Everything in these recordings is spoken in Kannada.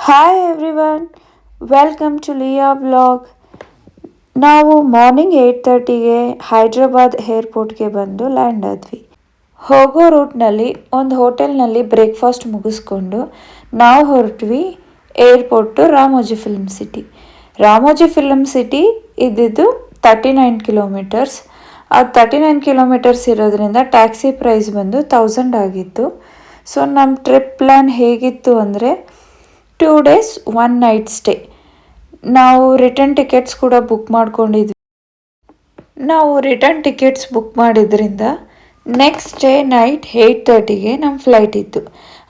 Hi everyone, welcome to Liya blog. ನಾವು ಮಾರ್ನಿಂಗ್ 8:30ಗೆ ಹೈದ್ರಾಬಾದ್ ಏರ್ಪೋರ್ಟ್ಗೆ ಬಂದು ಲ್ಯಾಂಡ್ ಆದ್ವಿ. ಹೋಗೋ ರೂಟ್ನಲ್ಲಿ ಒಂದು ಹೋಟೆಲ್ನಲ್ಲಿ ಬ್ರೇಕ್ಫಾಸ್ಟ್ ಮುಗಿಸ್ಕೊಂಡು ನಾವು ಹೊರಟ್ವಿ airport to Ramoji film city. Ramoji film city ಇದ್ದಿದ್ದು 39 ಕಿಲೋಮೀಟರ್ಸ್. ಅದು 39 ಕಿಲೋಮೀಟರ್ಸ್ ಇರೋದ್ರಿಂದ ಟ್ಯಾಕ್ಸಿ ಪ್ರೈಸ್ ಬಂದು 1000 ಆಗಿತ್ತು. ಸೊ ನಮ್ಮ ಟ್ರಿಪ್ ಪ್ಲ್ಯಾನ್ ಹೇಗಿತ್ತು ಅಂದರೆ 2 days 1 night ಸ್ಟೇ. ನಾವು ರಿಟರ್ನ್ ಟಿಕೆಟ್ಸ್ ಕೂಡ ಬುಕ್ ಮಾಡ್ಕೊಂಡಿದ್ವಿ. ಬುಕ್ ಮಾಡಿದ್ರಿಂದ ನೆಕ್ಸ್ಟ್ ಡೇ ನೈಟ್ 8:30ಗೆ ನಮ್ಮ ಫ್ಲೈಟ್ ಇತ್ತು.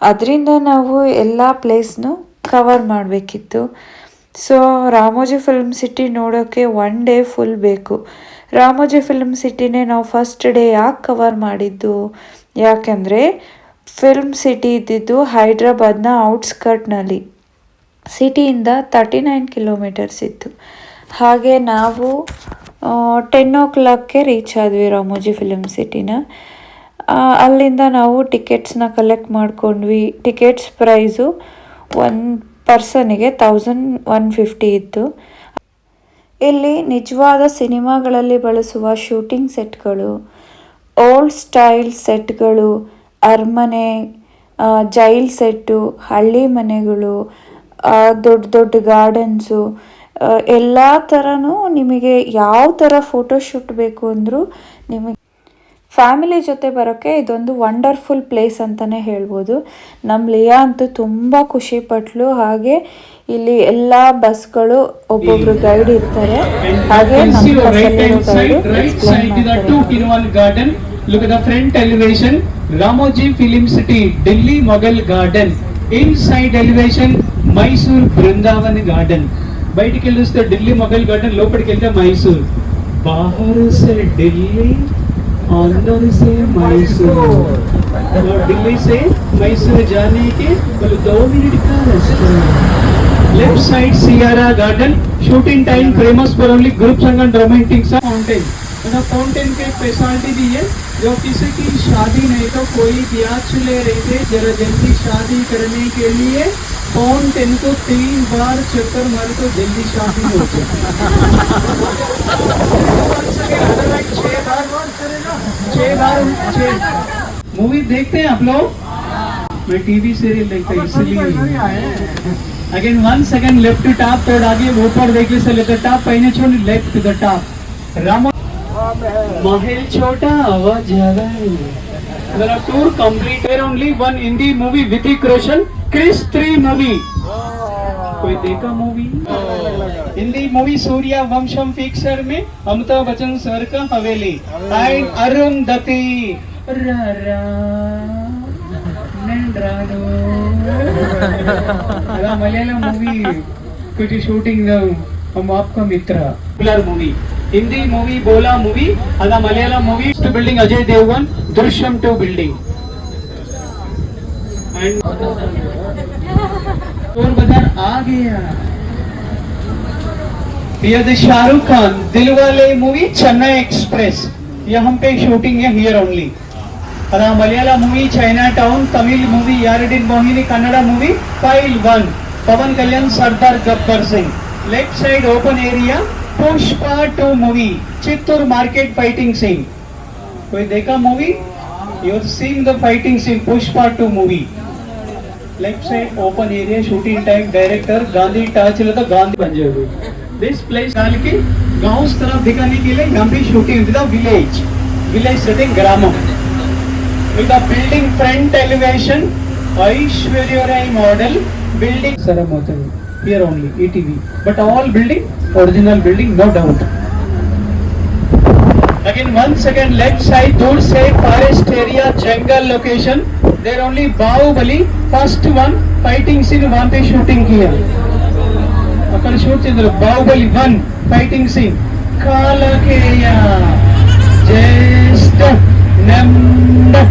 ಅದರಿಂದ ನಾವು ಎಲ್ಲ ಪ್ಲೇಸ್ನು ಕವರ್ ಮಾಡಬೇಕಿತ್ತು. ಸೊ ರಾಮೋಜಿ ಫಿಲ್ಮ್ ಸಿಟಿ ನೋಡೋಕ್ಕೆ 1 day ಫುಲ್ ಬೇಕು. ರಾಮೋಜಿ ಫಿಲ್ಮ್ ಸಿಟಿನೇ ನಾವು ಫಸ್ಟ್ ಡೇ ಯಾಕೆ ಕವರ್ ಮಾಡಿದ್ದು, ಯಾಕೆಂದರೆ ಫಿಲ್ಮ್ ಸಿಟಿ ಇದ್ದಿದ್ದು ಹೈದ್ರಾಬಾದ್ನ ಔಟ್ಸ್ಕರ್ಟ್ನಲ್ಲಿ, ಸಿಟಿಯಿಂದ 39 ಕಿಲೋಮೀಟರ್ಸ್ ಇತ್ತು. ಹಾಗೆ ನಾವು 10 o'clockಗೆ ರೀಚ್ ಆದ್ವಿ ರಾಮೋಜಿ ಫಿಲ್ಮ್ ಸಿಟಿನ. ಅಲ್ಲಿಂದ ನಾವು ಟಿಕೆಟ್ಸ್ನ ಕಲೆಕ್ಟ್ ಮಾಡ್ಕೊಂಡ್ವಿ. ಟಿಕೆಟ್ಸ್ ಪ್ರೈಸು ಒಂದು ಪರ್ಸನಿಗೆ 1150 ಇತ್ತು. ಇಲ್ಲಿ ನಿಜವಾದ ಸಿನಿಮಾಗಳಲ್ಲಿ ಬಳಸುವ ಶೂಟಿಂಗ್ ಸೆಟ್ಗಳು, ಓಲ್ಡ್ ಸ್ಟೈಲ್ ಸೆಟ್ಗಳು, ಅರಮನೆ, ಜೈಲ್ ಸೆಟ್ಟು, ಹಳ್ಳಿ ಮನೆಗಳು, ದೊಡ್ಡ ದೊಡ್ಡ ಗಾರ್ಡನ್ಸು, ಎಲ್ಲ ಥರನೂ ನಿಮಗೆ ಯಾವ ಥರ ಫೋಟೋಶೂಟ್ ಬೇಕು ಅಂದರೂ ನಿಮಗೆ ಫ್ಯಾಮಿಲಿ ಜೊತೆ ಬರೋಕ್ಕೆ ಇದೊಂದು ವಂಡರ್ಫುಲ್ ಪ್ಲೇಸ್ ಅಂತಲೇ ಹೇಳ್ಬೋದು. ನಮ್ಮ ಲಿಯಾ ಅಂತೂ ತುಂಬ ಖುಷಿಪಟ್ಲು. ಹಾಗೆ ಇಲ್ಲಿ ಎಲ್ಲ ಬಸ್ಗಳು ಒಬ್ಬೊಬ್ರು ಗೈಡ್ ಇರ್ತಾರೆ. ಹಾಗೆ Look at the front elevation, Ramoji Film City, Delhi Mughal Garden. Inside elevation, Mysore Brindavan Garden. బయటికి వెళ్ళొస్తే ఢిల్లీ మొఘల్ గార్డెన్, లోపలికి వెళ్తే మైసూర్. बाहर से दिल्ली, अंदर से मैसूर. दिल्ली से मैसूर जाने के 2 मिनट का रास्ता. लेफ्ट साइड सियारा garden. Shooting time famous for only group song and romantic fountain. Fountain के स्पेशलिटी भी है, जो किसी की शादी नहीं तो कोई ब्याचलर रहते जरा जल्दी शादी करने के लिए फाउंटेन को 3 बार चक्कर मारे तो जल्दी शादी हो जाए. 6 बार मूवी देखते हैं आप लोग? मैं टीवी सीरियल देखता हूँ इसलिए. Again 1 second left to top, थोड़ा आगे ऊपर देखने से लेकर टॉप पहने छोड़ left to the top. Ram Mahal छोटा आवाज ज्यादा है. मेरा टूर कंप्लीट है. Only one Hindi movie Hrithik Roshan, Krrish 3 movie. कोई देखा movie? Hindi movie Suryavansham picture में अमिताभ बच्चन सर का हवेली एंड अरुंधति. मलयालम मूवी कुछ शूटिंग हम आपका मित्र. मूवी हिंदी मूवी बोला मूवी अदा Malayalam movie two building Ajay Devgan Drishyam 2 building and और बाजार आ गया. ये the Shahrukh Khan Dilwale movie Chennai express, यहाँ पे शूटिंग है हियर ओनली. अदा Malayalam movie China town, Tamil movie यारडिन मोहिनी, कन्नड़ा मूवी फाइल 1 Pawan Kalyan Sardaar Gabbar Singh. Left side open area Pushpa 2 movie, Chittoor market fighting scene. कोई देखा movie? You are seeing the fighting scene Pushpa 2 movie. Left side open area, shooting time director Gandhi touch तो गांधी पंजाबी. दिस प्लेस डाल के गांव तरफ दिखाने के लिए यहाँ पे शूटिंग विद विलेज सेटिंग ग्रामम. With the building front elevation, Aishwarya Rai model building. Saramotan here only ETV, but all building original building, no doubt. Again 1 second left side, दूर से forest area, jungle location. There only Bahubali first one fighting scene वहाँ पे shooting किया. अकल shoot चंद्र Bahubali 1 fighting scene. Kalakeya just number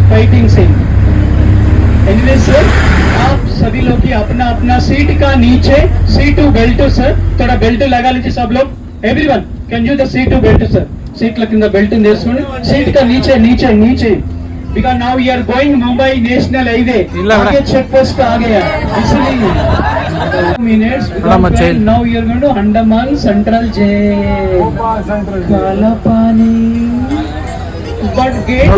fighting scene. Anyway sir, आप सभी लोग की अपना अपना सीट का नीचे सीट टू बेल्ट सर, थोड़ा बेल्ट लगा लीजिए सब लोग. Everyone can you the seat to belt sir. Seat लग द बेल्ट सीट का नीचे नीचे नीचे because now we are going Mumbai National Highway. आगे check post आ गया, इसलिए 2 minutes. Now you are going to Andaman Central Jail. काला पानी. But gate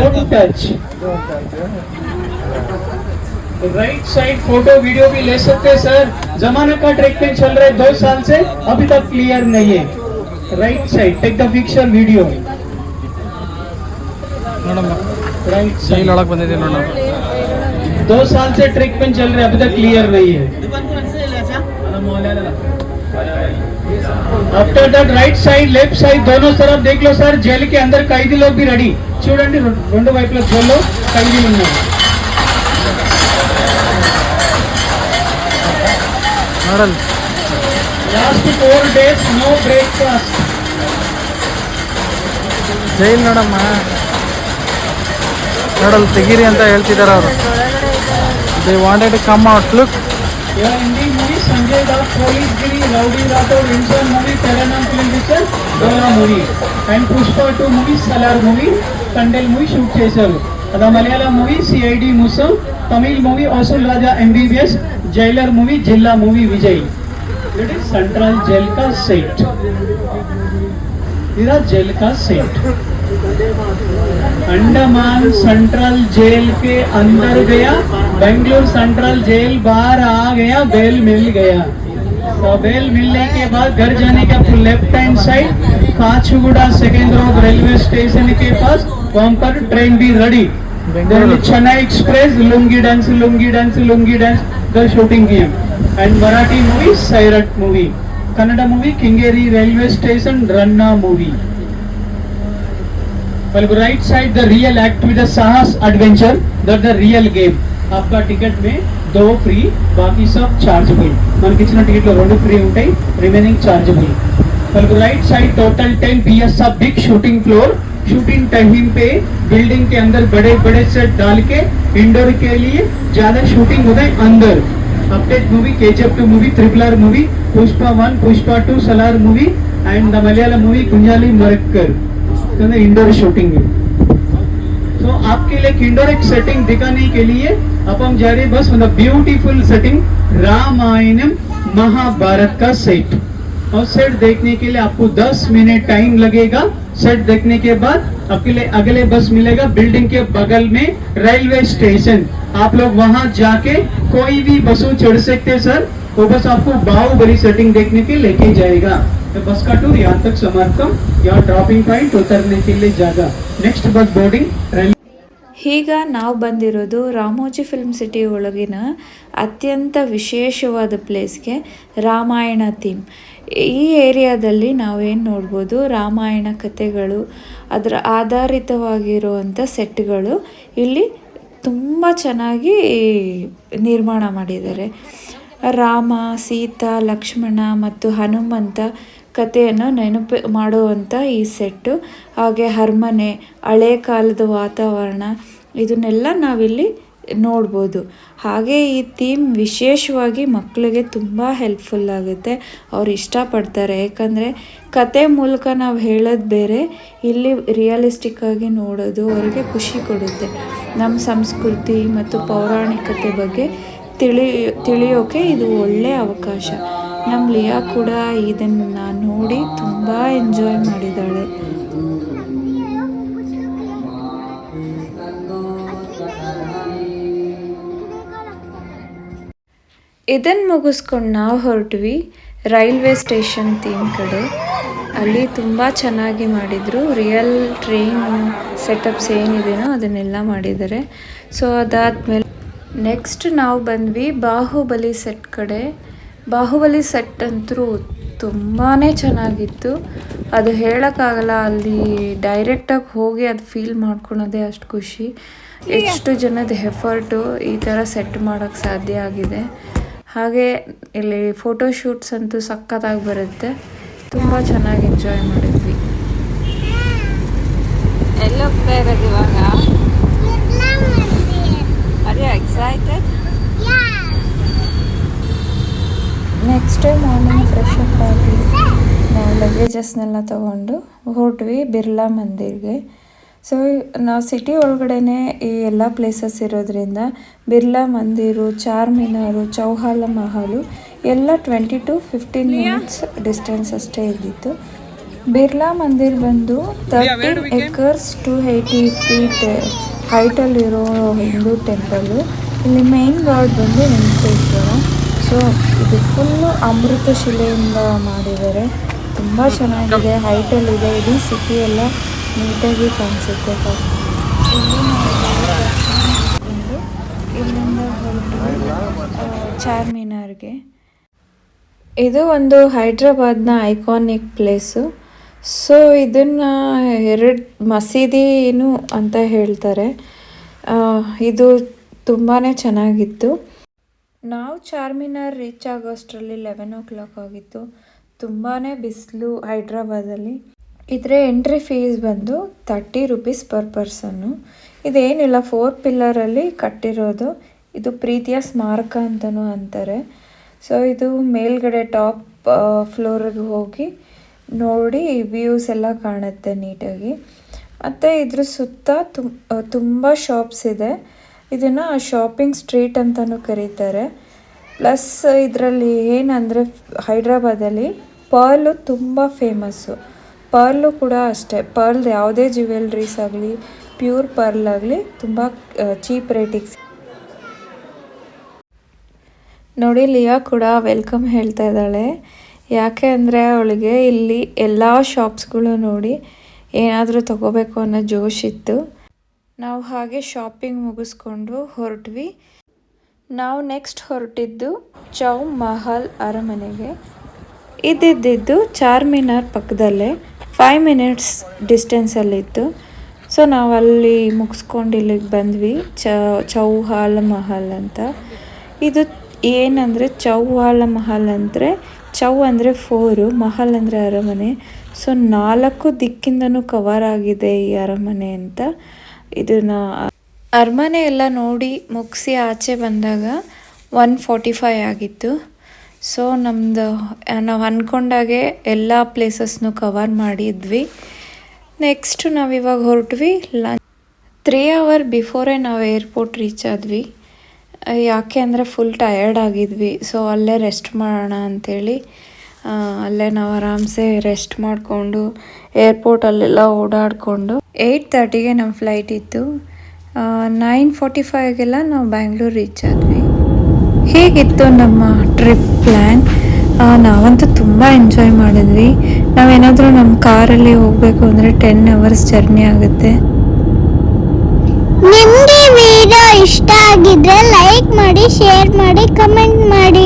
don't touch. Right side photo video भी ले सकते हैं सर. जमाना का ट्रीटमेंट चल रहा है 2 साल से, अभी तक क्लियर नहीं है. Right side take the picture video. Right side लड़क बंदिದೆ ನೋಡೋಣ. 2 साल से ट्रीटमेंट चल रहा है, अभी तक क्लियर नहीं है. After that right side left side दोनों तरफ देख लो सर. जेल के अंदर कैदी लोग भी रेडी చూడండి. 2 వైపుల జైల్లో ఖైదీలు ఉన్నారు. Last 4 days no breakfast. Jail ನೋಡಮ್ಮ, ನೋಡಲ್ ತೆಗೀರಿ ಅಂತ ಹೇಳ್ತಿದ್ದಾರೆ ಅವರು. They wanted to come out. Look. Yeah, Hindi movie Sanjay Dutt, Police Giri, Rowdy Rathod, Insan movie, Teranam film picture, Dora movie, and Pushpa 2 movie, Salar movie, Kandel movie shoot చేశారు. అదా మలయాళం మూవీ CID ముసం, తమిళ మూవీ అసూల్ రాజా MBBS, జైలర్ మూవీ జిల్లా movie Vijay. It is Central Jail का सेट. इधर जेल का सेट. अंडमान सेंट्रल जेल के अंदर गया, बेंगलुरु सेंट्रल जेल बाहर आ गया, बेल मिल गया. तो बेल मिलने के बाद घर जाने का left hand side Kachiguda second road railway station के पास, वहां पर ट्रेन भी ready. Chennai express lungi dance the shooting game. And Marathi movie Sairat movie, Kannada movie Kingeri railway station Ranna movie. Well, right side the real act with the Sahas adventure, that's the real game. आपका टिकट में 2 फ्री, बाकी सब चार्जेबल. మనకి ఇచ్చిన టికెట్ లో 2 ఫ్రీ ఉంటాయి, remaining chargeable. well, right side total 10 PS of big shooting floor. Shooting time पे बिल्डिंग के अंदर बड़े बड़े सेट डाल के इंडोर के लिए ज्यादा शूटिंग होता है अंदर. Update movie KGF 2 movie, RRR movie, Pushpa 1, Pushpa 2, Salaar movie and the Malayalam movie Kunjali Marakkar. Indoor shooting है. तो आपके लिए इंडोर एक सेटिंग दिखाने के लिए अब हम जा रहे हैं बस ब्यूटीफुल सेटिंग रामायणम महाभारत का सेट. और सेट देखने के लिए आपको 10 मिनट टाइम लगेगा. सेट देखने के बाद आपके लिए अगले बस मिलेगा बिल्डिंग के बगल में रेलवे स्टेशन. आप लोग वहां जाके कोई भी बसों चढ़ सकते सर. वो बस आपको बाहुबली सेटिंग देखने के लेके जाएगा. तो बस का टूर यहाँ तक समाप्त. यहाँ ड्रॉपिंग पॉइंट उतरने के लिए जगह. नेक्स्ट बस बोर्डिंग. ಈಗ ನಾವು ಬಂದಿರೋದು ರಾಮೋಜಿ ಫಿಲ್ಮ್ ಸಿಟಿ ಒಳಗಿನ ಅತ್ಯಂತ ವಿಶೇಷವಾದ ಪ್ಲೇಸ್ಗೆ, ರಾಮಾಯಣ ಥೀಮ್. ಈ ಏರಿಯಾದಲ್ಲಿ ನಾವೇನು ನೋಡ್ಬೋದು, ರಾಮಾಯಣ ಕಥೆಗಳು, ಅದರ ಆಧಾರಿತವಾಗಿರುವಂಥ ಸೆಟ್ಗಳು ಇಲ್ಲಿ ತುಂಬ ಚೆನ್ನಾಗಿ ನಿರ್ಮಾಣ ಮಾಡಿದ್ದಾರೆ. ರಾಮ, ಸೀತಾ, ಲಕ್ಷ್ಮಣ ಮತ್ತು ಹನುಮಂತ ಕಥೆಯನ್ನು ನೆನಪು ಮಾಡುವಂಥ ಈ ಸೆಟ್ಟು, ಹಾಗೆ ಅರಮನೆ, ಹಳೆ ಕಾಲದ ವಾತಾವರಣ, ಇದನ್ನೆಲ್ಲ ನಾವಿಲ್ಲಿ ನೋಡ್ಬೋದು. ಹಾಗೆ ಈ ಥೀಮ್ ವಿಶೇಷವಾಗಿ ಮಕ್ಕಳಿಗೆ ತುಂಬ ಹೆಲ್ಪ್ಫುಲ್ ಆಗುತ್ತೆ. ಅವ್ರು ಇಷ್ಟಪಡ್ತಾರೆ, ಯಾಕಂದರೆ ಕತೆ ಮೂಲಕ ನಾವು ಹೇಳೋದು ಬೇರೆ, ಇಲ್ಲಿ ರಿಯಲಿಸ್ಟಿಕ್ಕಾಗಿ ನೋಡೋದು ಅವ್ರಿಗೆ ಖುಷಿ ಕೊಡುತ್ತೆ. ನಮ್ಮ ಸಂಸ್ಕೃತಿ ಮತ್ತು ಪೌರಾಣಿಕತೆ ಬಗ್ಗೆ ತಿಳಿಯೋಕೆ ಇದು ಒಳ್ಳೆಯ ಅವಕಾಶ. ನಮ್ಮ ಲಿಯಾ ಕೂಡ ಇದನ್ನು ನೋಡಿ ತುಂಬ ಎಂಜಾಯ್ ಮಾಡಿದ್ದಾಳೆ. ಇದನ್ನು ಮುಗಿಸ್ಕೊಂಡು ನಾವು ಹೊರಟ್ವಿ ರೈಲ್ವೆ ಸ್ಟೇಷನ್ ಥೀಮ್ ಕಡೆ. ಅಲ್ಲಿ ತುಂಬ ಚೆನ್ನಾಗಿ ಮಾಡಿದರು. ರಿಯಲ್ ಟ್ರೈನ್ ಸೆಟಪ್ಸ್ ಏನಿದೆಯೋ ಅದನ್ನೆಲ್ಲ ಮಾಡಿದ್ದಾರೆ. ಸೊ ಅದಾದಮೇಲೆ ನೆಕ್ಸ್ಟ್ ನಾವು ಬಂದ್ವಿ ಬಾಹುಬಲಿ ಸೆಟ್ ಕಡೆ. ಬಾಹುಬಲಿ ಸೆಟ್ ಅಂತೂ ತುಂಬಾ ಚೆನ್ನಾಗಿತ್ತು. ಅದು ಹೇಳೋಕ್ಕಾಗಲ್ಲ, ಅಲ್ಲಿ ಡೈರೆಕ್ಟಾಗಿ ಹೋಗಿ ಅದು ಫೀಲ್ ಮಾಡ್ಕೊಳೋದೇ ಅಷ್ಟು ಖುಷಿ. ಎಷ್ಟು ಜನದ ಎಫರ್ಟು ಈ ಥರ ಸೆಟ್ ಮಾಡೋಕ್ಕೆ ಸಾಧ್ಯ ಆಗಿದೆ. ಹಾಗೆ ಇಲ್ಲಿ ಫೋಟೋಶೂಟ್ಸ್ ಅಂತೂ ಸಖತ್ತಾಗಿ ಬರುತ್ತೆ. ತುಂಬ ಚೆನ್ನಾಗಿ ಎಂಜಾಯ್ ಮಾಡಿದ್ವಿ. ಎಲ್ಲ ಹೋಗ್ತಾ ಇರೋದು ಇವಾಗ? Are you excited? Next day morning fresh up ಆಗಿ ನಾವು ಲಗೇಜಸ್ನೆಲ್ಲ ತೊಗೊಂಡು ಹೊರಟ್ವಿ ಬಿರ್ಲಾ ಮಂದಿರ್ಗೆ. ಸೊ ನಾವು ಸಿಟಿ ಒಳಗಡೆನೆ ಈ ಎಲ್ಲ ಪ್ಲೇಸಸ್ ಇರೋದ್ರಿಂದ ಬಿರ್ಲಾ ಮಂದಿರು, ಚಾರ್ಮಿನಾರು, ಚೌಹಾಲ ಮಹಲು ಎಲ್ಲ 20 to 15 ಮಿನಿಟ್ಸ್ ಡಿಸ್ಟೆನ್ಸ್ ಅಷ್ಟೇ ಇದ್ದಿತ್ತು. ಬಿರ್ಲಾ ಮಂದಿರ್ ಬಂದು 13 acres 280 feet ಹೈಟಲ್ಲಿರೋ ಹಿಂದೂ ಟೆಂಪಲ್ಲು. ಇಲ್ಲಿ ಮೇನ್ ಗಾಡ್ ಬಂದು ವೆಂಕಟೇಶ್ವರ. ಸೊ ಇದು ಫುಲ್ಲು ಅಮೃತ ಶಿಲೆಯಿಂದ ಮಾಡಿದ್ದಾರೆ. ತುಂಬ ಚೆನ್ನಾಗಿದೆ, ಹೈಟಲ್ಲಿದೆ. ಇಡೀ ಸಿಟಿ ಎಲ್ಲ ನೀಟಾಗಿ ಕಾಣಿಸುತ್ತೆ. ಇಲ್ಲಿಂದ ಹೊರಟು ಚಾರ್ಮಿನಾರ್ಗೆ. ಇದು ಒಂದು ಹೈದ್ರಾಬಾದ್ನ ಐಕಾನಿಕ್ ಪ್ಲೇಸು. ಸೊ ಇದನ್ನು 2 ಮಸೀದಿನೂ ಅಂತ ಹೇಳ್ತಾರೆ. ಇದು ತುಂಬಾ ಚೆನ್ನಾಗಿತ್ತು. ನಾವು ಚಾರ್ಮಿನಾರ್ ರೀಚ್ ಆಗೋಷ್ಟರಲ್ಲಿ 11 o'clock ಆಗಿತ್ತು. ತುಂಬಾ ಬಿಸಿಲು ಹೈದ್ರಾಬಾದಲ್ಲಿ. ಇದರ ಎಂಟ್ರಿ ಫೀಸ್ ಬಂದು 30 rupees per ಪರ್ಸನ್ನು. ಇದೇನಿಲ್ಲ, 4 ಪಿಲ್ಲರಲ್ಲಿ ಕಟ್ಟಿರೋದು. ಇದು ಪ್ರೀತಿಯ ಸ್ಮಾರಕ ಅಂತಲೂ ಅಂತಾರೆ. ಸೊ ಇದು ಮೇಲ್ಗಡೆ ಟಾಪ್ ಫ್ಲೋರಿಗೆ ಹೋಗಿ ನೋಡಿ ವ್ಯೂಸ್ ಎಲ್ಲ ಕಾಣುತ್ತೆ ನೀಟಾಗಿ. ಮತ್ತು ಇದ್ರ ಸುತ್ತ ತುಂಬ ಶಾಪ್ಸ್ ಇದೆ. ಇದನ್ನು ಶಾಪಿಂಗ್ ಸ್ಟ್ರೀಟ್ ಅಂತಲೂ ಕರೀತಾರೆ. ಪ್ಲಸ್ ಇದರಲ್ಲಿ ಏನಂದರೆ ಹೈದ್ರಾಬಾದಲ್ಲಿ ಪರ್ಲು ತುಂಬ ಫೇಮಸ್ಸು. ಪರ್ಲು ಕೂಡ ಅಷ್ಟೇ, ಪರ್ಲ್ದು ಯಾವುದೇ ಜ್ಯುವೆಲ್ರೀಸ್ ಆಗಲಿ, ಪ್ಯೂರ್ ಪರ್ಲ್ ಆಗಲಿ ತುಂಬ ಚೀಪ್ ರೇಟಿಗೆ. ನೋಡಿ, ಲಿಯಾ ಕೂಡ ವೆಲ್ಕಮ್ ಹೇಳ್ತಾ ಇದ್ದಾಳೆ. ಯಾಕೆ ಅಂದರೆ ಅವಳಿಗೆ ಇಲ್ಲಿ ಎಲ್ಲ ಶಾಪ್ಸ್ಗಳು ನೋಡಿ ಏನಾದರೂ ತೊಗೋಬೇಕು ಅನ್ನೋ ಜೋಶ್ ಇತ್ತು. ನಾವು ಹಾಗೆ ಶಾಪಿಂಗ್ ಮುಗಿಸ್ಕೊಂಡು ಹೊರಟ್ವಿ. ನಾವು ನೆಕ್ಸ್ಟ್ ಹೊರಟಿದ್ದು ಚೌ ಮಹಲ್ ಅರಮನೆಗೆ. ಇದ್ದಿದ್ದು ಚಾರ್ಮಿನಾರ್ ಪಕ್ಕದಲ್ಲೇ 5 minutes ಡಿಸ್ಟೆನ್ಸಲ್ಲಿತ್ತು. ಸೊ ನಾವು ಅಲ್ಲಿ ಮುಗಿಸ್ಕೊಂಡು ಇಲ್ಲಿಗೆ ಬಂದ್ವಿ. ಚೌಹಾಲ ಮಹಲ್ ಅಂತ. ಇದು ಏನಂದರೆ ಚೌಹಾಲ ಮಹಲ್ ಅಂದರೆ, ಚೌ ಅಂದರೆ 4, ಮಹಲ್ ಅಂದರೆ ಅರಮನೆ. ಸೊ 4 ದಿಕ್ಕಿಂದನೂ ಕವರ್ ಆಗಿದೆ ಈ ಅರಮನೆ ಅಂತ. ಇದನ್ನು ಅರಮನೆ ಎಲ್ಲ ನೋಡಿ ಮುಗಿಸಿ ಆಚೆ ಬಂದಾಗ 1:45 ಆಗಿತ್ತು. ಸೊ ನಾವು ಅಂದ್ಕೊಂಡಾಗೆ ಎಲ್ಲ ಪ್ಲೇಸಸ್ನೂ ಕವರ್ ಮಾಡಿದ್ವಿ. ನೆಕ್ಸ್ಟು ನಾವಿವಾಗ ಹೊರಟ್ವಿ. 3 hour ಬಿಫೋರೇ ನಾವು ಏರ್ಪೋರ್ಟ್ ರೀಚ್ ಆದ್ವಿ. ಯಾಕೆ ಅಂದರೆ ಫುಲ್ ಟಯರ್ಡ್ ಆಗಿದ್ವಿ. ಸೊ ಅಲ್ಲೇ ರೆಸ್ಟ್ ಮಾಡೋಣ ಅಂಥೇಳಿ ಅಲ್ಲೇ ನಾವು ಆರಾಮ್ಸೆ ರೆಸ್ಟ್ ಮಾಡಿಕೊಂಡು ಏರ್ಪೋರ್ಟಲ್ಲೆಲ್ಲ ಓಡಾಡಿಕೊಂಡು 8:30ಗೆ ನಮ್ಮ ಫ್ಲೈಟ್ ಇತ್ತು. 9:45ಗೆಲ್ಲ ನಾವು ಬ್ಯಾಂಗ್ಳೂರು ರೀಚ್ ಆದ್ವಿ. ಹೇಗಿತ್ತು ನಮ್ಮ ಟ್ರಿಪ್ ಪ್ಲ್ಯಾನ್? ನಾವಂತೂ ತುಂಬ ಎಂಜಾಯ್ ಮಾಡಿದ್ವಿ. ನಾವೇನಾದರೂ ನಮ್ಮ ಕಾರಲ್ಲಿ ಹೋಗಬೇಕು ಅಂದರೆ 10 hours ಜರ್ನಿ ಆಗುತ್ತೆ. ನಿಮಗೆ ವಿಡಿಯೋ ಇಷ್ಟ ಆಗಿದ್ರೆ ಲೈಕ್ ಮಾಡಿ, ಶೇರ್ ಮಾಡಿ, ಕಮೆಂಟ್ ಮಾಡಿ.